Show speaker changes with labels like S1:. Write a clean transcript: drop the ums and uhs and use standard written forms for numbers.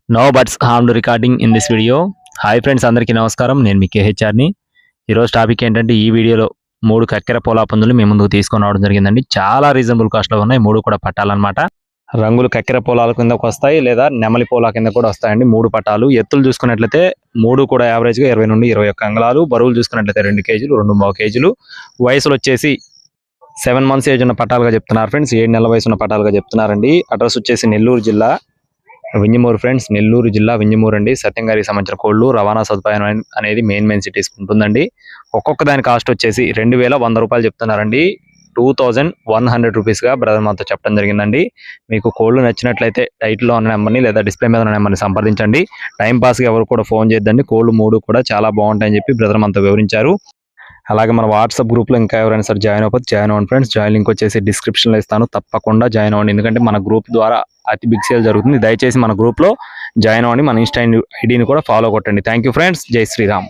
S1: No bats harmed recording in this video. Hi friends, అందరికీ నమస్కారం. నేను మీ కేహెచ్ఆర్ని. ఈరోజు టాపిక్ ఏంటంటే, ఈ వీడియోలో 3 కక్కెర పోలా పందులు మీ ముందుకు తీసుకొని రావడం జరిగిందండి. చాలా రీజనబుల్ కాస్ట్లో ఉన్నాయి. 3 కూడా పట్టాలన్నమాట. రంగులు కక్కెర పోలాల కిందకు వస్తాయి, లేదా నెమలి పోలా కింద కూడా వస్తాయండి. 3 పట్టాలు. ఎత్తులు చూసుకున్నట్లయితే 3 కూడా యావరేజ్గా 20 నుండి 21 అంగుళాలు. బరువులు చూసుకున్నట్లయితే 2 కేజీలు, 2.5 కేజీలు. వయసులు వచ్చేసి 7 మంత్స్ ఏజ్ ఉన్న పట్టాలుగా చెప్తున్నారు ఫ్రెండ్స్. 7 నెలల వయసు ఉన్న పట్టాలుగా చెప్తున్నారండి. అడ్రస్ వచ్చేసి నెల్లూరు జిల్లా వింజమూరు ఫ్రెండ్స్. నెల్లూరు జిల్లా వింజమూరు అండి. సత్యం గారికి సంబంధించిన కోళ్ళు. రవాణా సదుపాయం అనేది మెయిన్ సిటీస్ ఉంటుందండి. ఒక్కొక్క దాని కాస్ట్ వచ్చేసి 2100 రూపాయలు చెప్తున్నారండి. 2100 రూపీస్గా బ్రదర్ మాతో చెప్పడం జరిగిందండి. మీకు కోళ్ళు నచ్చినట్లయితే టైటిల్లో ఉన్న నెంబర్ని లేదా డిస్ప్లే మీద ఉన్న నెంబర్ని సంప్రదించండి. టైం పాస్గా ఎవరు కూడా ఫోన్ చేయొద్దండి. కోళ్ళు 3 కూడా చాలా బాగుంటాయని చెప్పి బ్రదర్ మనతో వివరించారు. అలాగే మన వాట్సాప్ గ్రూప్లో ఇంకా ఎవరైనా సరే జాయిన్ అవ్వండి ఫ్రెండ్స్. జాయిన్ లింక్ వచ్చేసి డిస్క్రిప్షన్లో ఇస్తాను. తప్పకుండా జాయిన్ అవ్వండి. ఎందుకంటే మన గ్రూప్ ద్వారా అతి బిగ్ సేల్ జరుగుతుంది. దయచేసి మన గ్రూప్లో జాయిన్ అవ్వండి. మన ఇన్స్టా ఐడిని కూడా ఫాలో కొట్టండి. Thank you friends. జై శ్రీరామ్.